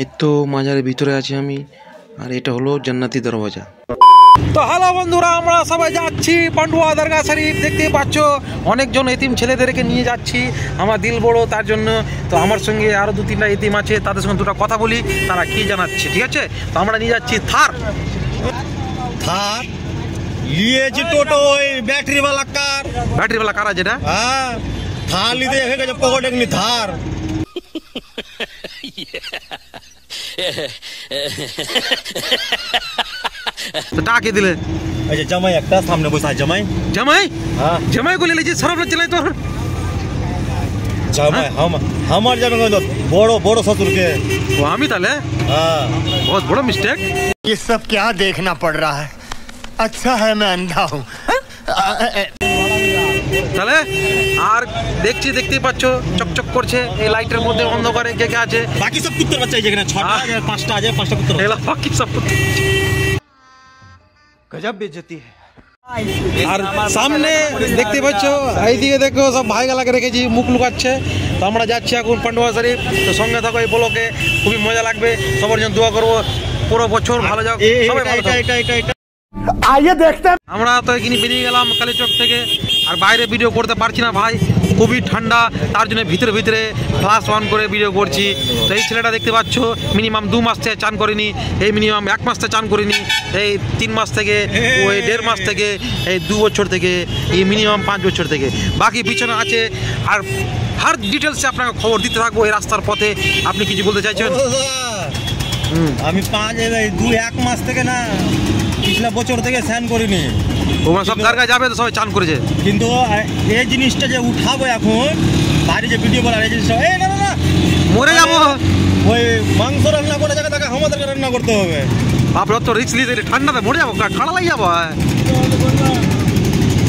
এই তো মাজারের ভিতরে আছি আমি, আর এটা হলো জান্নাতি দরওয়াজা। তো হ্যালো বন্ধুরা, আমরা সবাই যাচ্ছি পান্ডুয়া দরগা শরীফ। দেখতেই পাচ্ছ অনেকজন এতিম ছেলেদেরকে নিয়ে যাচ্ছি, আমার দিল বড় তার জন্য। তো আমার সঙ্গে আরও 2-3টা এতিম আছে, তাদের সঙ্গে দুটো কথা বলি, তারা কি জানাচ্ছে। ঠিক আছে, তো আমরা নিয়ে যাচ্ছি থার। লিয়েছি টোটো, ওই ব্যাটারিওয়ালা কার। ব্যাটারিওয়ালা কার আছে এটা? হ্যাঁ, থার লিতে হয়ে গেছে পকেটে নি থার। তো টাকা দিলে? আচ্ছা জামাই একটা সামনে বসে আছে। জামাই জামাই হ্যাঁ, জামাই को ले लीजिए। सरफ लग चलाए तो জামাই আমার জামাই বড় বড় শ্বশুরকে वो हम ही ताले। হ্যাঁ, बहुत बड़ा मिस्टेक। ये सब क्या देखना पड़ रहा है? अच्छा है मैं अंधा हूँ। তাহলে আর দেখতেই পাচ্ছ চকচক করছে এই লাইটের মধ্যে, অন্ধকারে কে কে আছে। বাকি সব কুত্তর বাচ্চা যেখানে 6টা আছে 5টা আছে 5টা কুত্তর। এলা বাকি সব गजब बेइज्जती है। আর সামনে দেখতে পাচ্ছ, এইদিকে দেখো সব ভাইগালাকে রেখেছি, মুখ লুকাচ্ছে। তো আমরা যাচ্ছি এখন পান্ডুয়া শরীফ। তো সঙ্গে থাকো এই ব্লকে, খুবই মজা লাগবে। সবার জন্য দোয়া করবো, পুরো বছর ভালো যাক, সবাই ভালো থাকুক। आइए देखते हैं। আমরা তো এখানে বেরিয়ে গেলাম কালীচক থেকে, আর বাইরে ভিডিও করতে পারছি না ভাই, খুবই ঠান্ডা, তার জন্য ভিতরে ফ্লাশ অন করে ভিডিও করছি। তো এই ছেলেটা দেখতে পাচ্ছ মিনিমাম 2 মাস থেকে চান করিনি, এই মিনিমাম 1 মাস থেকে চান করিনি, এই 3 মাস থেকে, ওই 1.5 মাস থেকে, এই 2 বছর থেকে, এই মিনিমাম 5 বছর থেকে। বাকি পিছনে আছে, আর হার ডিটেলসে আপনাকে খবর দিতে থাকবো এই রাস্তার পথে। আপনি কিছু বলতে চাইছেন? আমি 1 মাস থেকে না, পিছলা বছর থেকে স্নান করিনি। ওরা সব দরগা যাবে তো সবাই চান করেছে, কিন্তু এই জিনিসটা যে উঠাবো এখন বাইরে যে ভিডিও বলার, এই জিনিসটা এই না না মরে যাবো। ওই মাংস রান্না করে জায়গা তাকে আমাদেরকে রান্না করতে হবে। আপনার তো রিস্ক নিতে, ঠান্ডাতে মরে যাবো, ঠান্ডা লাগে যাবো।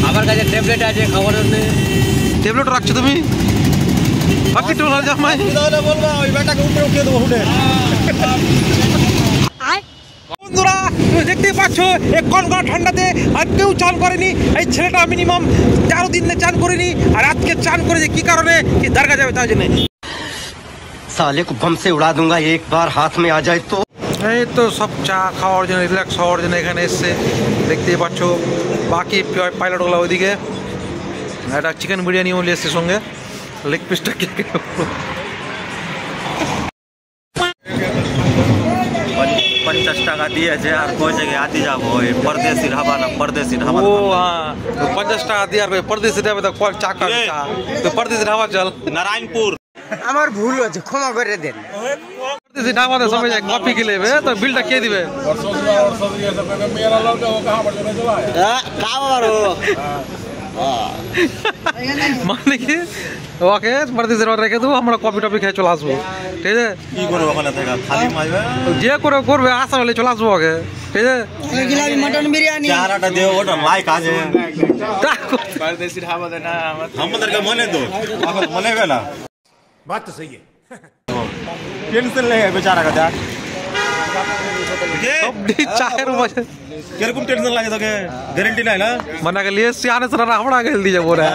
আমার কাছে ট্যাবলেট আছে খাবারের জন্য। ট্যাবলেট রাখছো তুমি? বাকি টোলা জামাই তাহলে বলবো ওই বেটাকে উপরে উঠিয়ে দেবো উঠে। বন্ধুরা তুমি দেখতেই পাচ্ছ এই কনকনা ঠান্ডাতে আর কেউ চান করেনি। এই ছেলেটা মিনিমাম 13 দিন চান করেনি, আর আজকে চান করেছে কি কারণে? কি দরগা যাবে তার জন্য। साले को बम से उड़ा दूंगा एक बार हाथ में आ जाए तो। এই তো সব চা খাওয়ার জন্য, রিল্যাক্স হওয়ার জন্য এখানে এসছে, দেখতেই পাচ্ছ। বাকি পাইলটগুলো ওইদিকে একটা চিকেন বিরিয়ানিও নিয়ে এসছে সঙ্গে, লেগ পিসটা কে 50 টাকা দিয়েছে আর কই জায়গায় আতি যাবো, ওই পরদেশি ঢাবা না, পরদেশি ঢাবা। ও হ্যাঁ, 50 টাকা দিয়ে আর পরদেশি ঢাবা তো চা খাবে, তো পরদেশি ঢাবা চল। নারায়ণপুর আমার ভুল হয়েছে, ক্ষমা করে দেন। পরদেশি ঢাবাতে সবাই যায় কফি খেলেবে, তো বিলটা কে দিবে? মানে কি ওকে পরদেশির অর্ডার রেখে দেবো, আমরা কফি টফি খেয়ে চলে আসবো। ঠিক আছে, কি করবো ওখানে থেকে খালি মারবে, যে করে করবে, আসা হলে চলে আসবো ওকে। ঠিক আছে, মটন বিরিয়ানি চেহারাটা দিয়ে ওটা লাইক আছে পরদেশি ঢাবা না আমাদেরকে মনে তো মনে হবে না। बात तो सही है। টেনশন লেগে বেচারা কা দেখ চায়ের মজা কিরকম টেনশন লাগে তোকে, গ্যারান্টি নাই না। मना के लिए सियाने से ना हमरा गेल दी जाबो रे,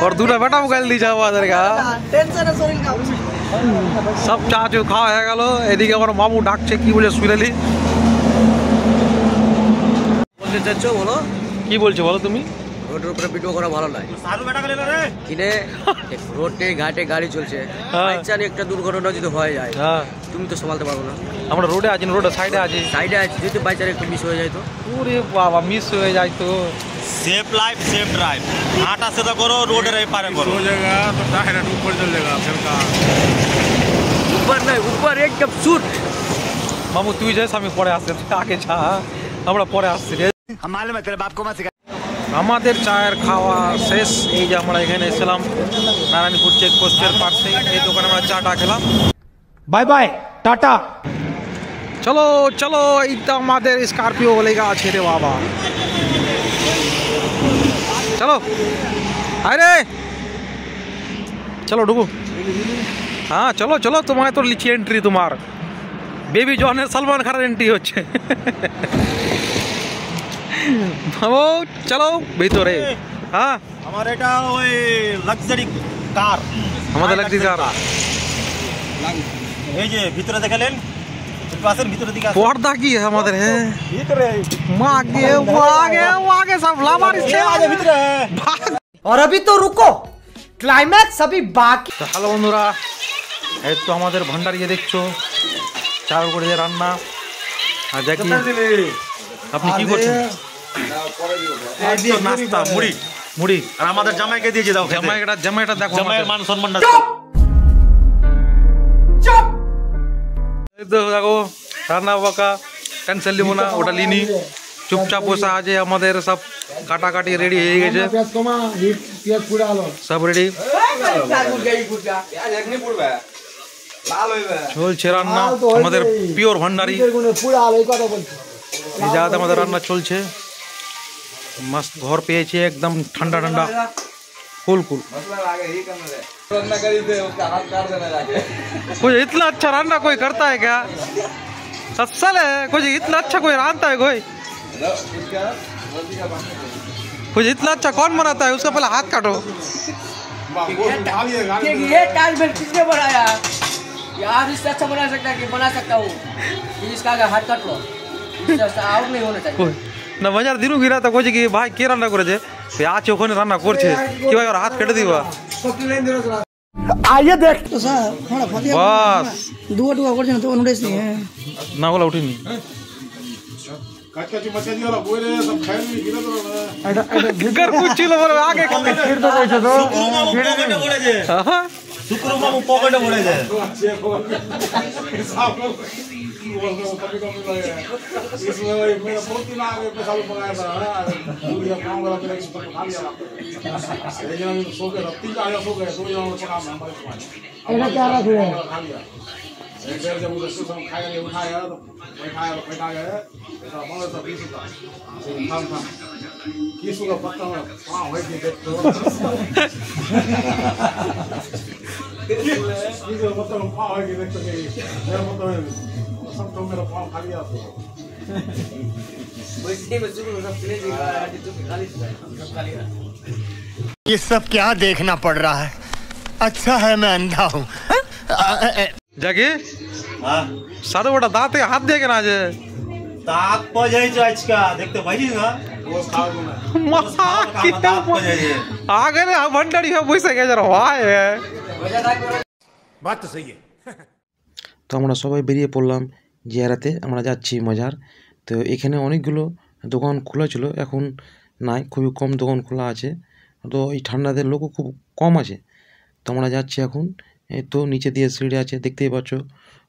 और दूटा बेटा गेल दी जाबो आदर का टेंशन है शरीर का। सब चा जो খাওয়া হয়ে গেল, এদিকে আমার মামু ডাকছে, কি বলে শুইলেলি? বলতে চাচ্ছ বলো? কি বলছো বলো তুমি? রোডের উপরে ভিডিও করা ভালো লাগে। সারু বেটা গেল রে কিনে রোডে ঘাটে গাড়ি চলছে, হ্যাঁ। চান একটা দুর্ঘটনা যদি হয়ে যায়, হ্যাঁ, তুমি তো সামলাতে পারবো না। আমরা রোডে আছি, রোডের সাইডে আছি। সাইডে আছে, যদি বাইচার একটু মিস হয়ে যায় তো? ওরে বাবা, মিস হয়ে যায় তো। सेफ लाइफ सेफ ड्राइव, आटा से तो करो रोड रे पारे करो, हो जाएगा तो टायर ऊपर चल जाएगा फिर का ऊपर नहीं, ऊपर एकदम शूट। মামু তুই যাস, আমি পরে আসছি, আগে যা, আমরা পরে আসছি রে। हम मालूम है तेरे बाप को मत सिखा। আমাদের চায়ের খাওয়া শেষ। এই যে আমরা এখানে এসেছিলাম নারায়ণপুর চেকপোস্টের পাশে, এই দোকানে আমরা চাটা খেলাম। Bye bye tata. চলো চলো, এই তো আমাদের স্করপিও লেগা আছে রে বাবা। চলো আরে চলো ঢুকো। হ্যাঁ চলো চলো, তোমায় তো লিচি এন্ট্রি, তোমার বেবি জনের সলমান খানের এন্ট্রি হচ্ছে। ভাবো চলো ভিতরে। হ্যাঁ আমার এটা ওই লাক্সারি কার, আমাদের লাগছে কার। এই যে ভিতরে দেখালেন পাশের ভিতরে দিকে পর্দা কি আমাদের হ্যাঁ ভিতরে মাগে সব লামারি ভিতরে और अभी तो रुको क्लाइमैक्स अभी बाकी। হ্যালো বন্ধুরা, এই তো আমাদের ভান্ডার ইয়ে দেখছো, চার করে যে রান্না। আর দেখি আপনি কি করছেন? নাস্তা মুড়ি মুড়ি। আর আমাদের জামাইকে দিয়েছে দাও জামাইটা দেখো, জামাইয়ের মান সম্মানটা এই তো দেখো রান্না বাকা, টেনশন লিবো না, ওটা লিনি, চুপচাপ বসা আছে। আমাদের সব কাটাকাটি রেডি হয়ে গেছে, সব রেডি চলছে রান্না। আমাদের পিওর ভান্ডারি এই জায়গাতে আমাদের রান্না চলছে। मस्त घर পেয়েছি একদম ঠান্ডা ঠান্ডা কুল कुछ इतना अच्छा रान्ना कोई करता है क्या? सत्सल है कुछ इतना अच्छा कोई रांधता है कोई? कुछ इतना अच्छा कौन बनाता है? उसका पहले हाथ काटो। ये ताजमहल किसने बनाया यार? इससे अच्छा बना सकता है कि बना सकता हूँ इसका अगर हाथ काट लो, इससे अच्छा और नहीं होना चाहिए না বাজার দিনু গিরা তো কইছে কি ভাই কে রান্না করেছে, সে আছে ওখানে রান্না করছে কি ভাই, ওর হাত কেটে দিবা। आइए देख तो सर थोड़ा फतिया বাস दुआ दुआ कर तो नोटिस नहीं है না বলা উঠিনি। घर कुछ ছিল বলে আগে ছিড় তো কইছে তো শুক্র মামু পকেটে পড়ে যায় इसमें मेरा बहुत दिन आगे पैसा भी मंगाया था दूरिया काम वाला मेरा एक सूत्र खा लिया लेकिन सो के 3 आया सो गए 2 जन काम हमारे एना क्या रख रहे हैं खा लिया एक बार जब उधर से सब खाया नहीं उठाया तो बैठा गए तो हमारे तो 20 का था किसू का पत्ता में पांव है कि देखो किसू का पत्ता में पांव है कि देखो मेरा पत्ता है सब तो मेरा पांव खा लिया तो ये सब क्या देखना पड़ रहा है? अच्छा है मैं अंधा हूँ। জাগে হ্যাঁ সাদা ওটা দাঁতে হাত দিয়ে কেন আছে দাঁত পজাইছে আজকে দেখতে পাইছিস না वो खा दो ना মা কি দাঁত পজাইছে আগে না ভান্ডারি হয়ে বসে গেছে রে ভাই। बात तो सही है। তো আমরা সবাই বেরিয়ে পড়লাম জিয়ারাতে, আমরা যাচ্ছি মজার। তো এখানে অনেকগুলো দোকান খোলা ছিল, এখন নাই, খুবই কম দোকান খোলা আছে। তো এই ঠান্ডাতে লোকও খুব কম আছে। তো আমরা যাচ্ছি এখন, এই তো নিচে দিয়ে সিঁড়ি আছে দেখতেই পাচ্ছ।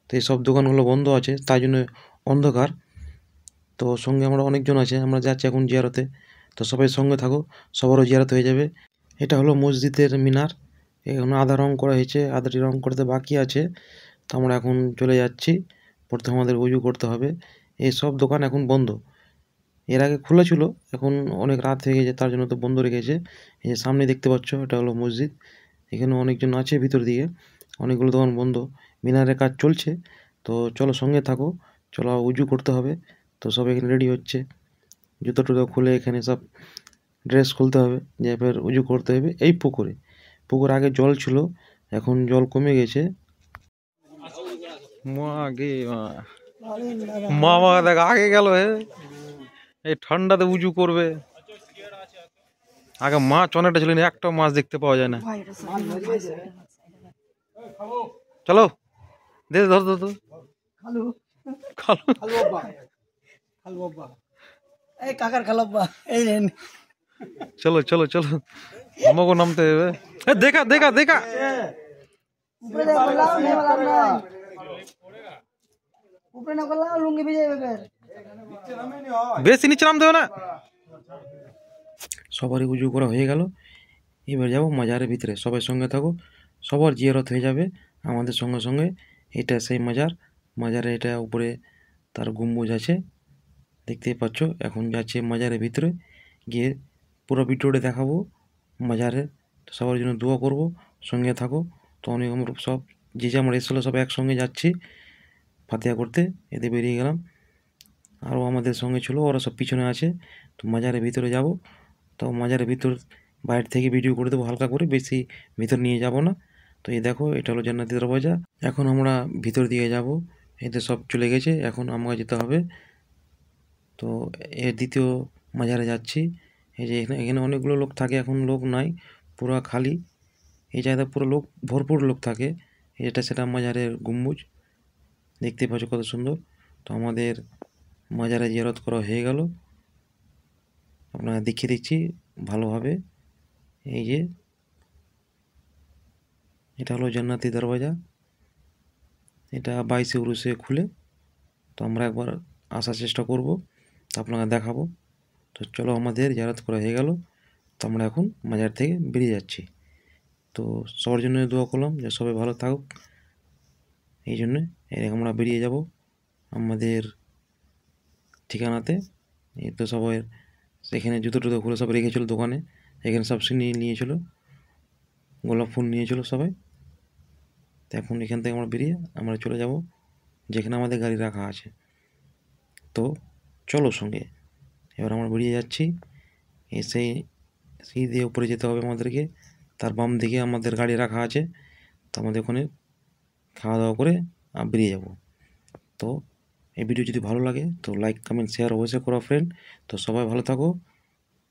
তো এই সব দোকানগুলো বন্ধ আছে, তাই জন্য অন্ধকার। তো সঙ্গে আমরা অনেকজন আছে, আমরা যাচ্ছি এখন জিয়ারতে। তো সবাই সঙ্গে থাকো, সবারও জিয়ারত হয়ে যাবে। এটা হলো মসজিদের মিনার, এখন আধা রং করা হয়েছে, আধাটি রং করতে বাকি আছে। তো আমরা এখন চলে যাচ্ছি, প্রথমে আমাদের উজু করতে হবে। এই সব দোকান এখন বন্ধ, এর আগে খোলা ছিল, এখন অনেক রাত হয়ে গেছে তার জন্য তো বন্ধ রেখেছে। এই যে সামনে দেখতে পাচ্ছ এটা হলো মসজিদ, এখানে অনেকজন আছে ভিতর দিকে, অনেকগুলো দোকান বন্ধ, মিনারের কাজ চলছে। তো চলো সঙ্গে থাকো, চলো উজু করতে হবে। তো সব এখানে রেডি হচ্ছে, জুতো টুতো খুলে এখানে সব ড্রেস খুলতে হবে, যে ফের উজু করতে হবে। এই পুকুর আগে জল ছিল, এখন জল কমে গেছে। মামা দেখ আগে গেল, এই ঠান্ডাতে উজু করবে। আগে মাছ অনেকটা ছিল, একটা মাছ দেখতে পাওয়া যায় না। চলো দে ধর ধর खालू খালো खालू अब्बा खालू अब्बा ए काकर खालू अब्बा ए लेन চলো চলো চলো আমাকে নামতে হবে। দেখা দেখা দেখা ऊपर से बुलाओ नहीं वाला नहीं ऊपर ना बुलाओ लूंगी भी जाएगा फिर বেশি নিচে নামতে হবে না। সবারই উজু করা হয়ে গেল, এবার যাবো মাজারের ভিতরে। সবাই সঙ্গে থাকো, সবার জিয়ারত হয়ে যাবে আমাদের সঙ্গে সঙ্গে। এটা সেই মাজারে এটা উপরে তার গম্বুজ আছে দেখতেই পাচ্ছ। এখন যাচ্ছে মাজারের ভিতরে, গিয়ে পুরো ভিডিওটা দেখাবো মাজারে। সবার জন্য দোয়া করব, সঙ্গে থাকো। তো অনেক আমরা সব যে যে আমরা এসেছিলো সব একসঙ্গে যাচ্ছি ফাতিহা করতে, এতে বেরিয়ে গেলাম। আরও আমাদের সঙ্গে ছিল, ওরা সব পিছনে আছে। তো মাজারের ভিতরে যাব, তো মাজারের ভিতর বাইরে থেকে ভিডিও করে দেবো হালকা করে, বেশি ভিতর নিয়ে যাব না। তো এই দেখো এটা হলো জান্নাতি দরওয়াজা। এখন আমরা ভিতর দিয়ে যাব। এতে সব চলে গেছে, এখন আমাকে যেতে হবে। তো এর দ্বিতীয় মাজারে যাচ্ছি। এই যে এখানে অনেকগুলো লোক থাকে, এখন লোক নাই, পুরো খালি। এই জায়গায় পুরো লোক, ভরপুর লোক থাকে। এটা সেটা মাজারের গম্বুজ, দেখতে পাচ্ছ কত সুন্দর। তো আমাদের মাজারে জিয়ারত করা হয়ে গেল। আপনারা দেখিয়ে দিচ্ছি ভালোভাবে। এই যে এটা হলো জান্নাতি দরওয়াজা, এটা 22 উরুসে খুলে। তো আমরা একবার আসার চেষ্টা করব, তো আপনাকে দেখাবো। তো চলো, আমাদের জিয়ারত করা হয়ে গেল। তো আমরা এখন মাজার থেকে বেরিয়ে যাচ্ছি। তো সবার জন্য দোয়া করলাম যে সবাই ভালো থাকুক। এই জন্যে আমরা বেরিয়ে যাব আমাদের ঠিকানাতে। এই তো সবাই এখানে জুতো টুতো খুলে সব রেখেছিল দোকানে। এখানে সব নিয়ে নিয়েছিল, গোলাপ ফুল নিয়েছিল সবাই। তো এখন এখান থেকে আমরা বেরিয়ে আমরা চলে যাব যেখানে আমাদের গাড়ি রাখা আছে। তো চলো সঙ্গে, এবার আমরা বেরিয়ে যাচ্ছি। সেই দিয়ে উপরে যেতে হবে আমাদেরকে। তার বাম দিকে আমাদের গাড়ি রাখা আছে। তো আমাদের ওখানে খাওয়া দাওয়া করে বেরিয়ে যাব। তো এই ভিডিও যদি ভালো লাগে তো লাইক কমেন্ট শেয়ার অবশ্যই করো ফ্রেন্ড। তো সবাই ভালো থাকো,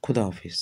খুদা হাফিজ।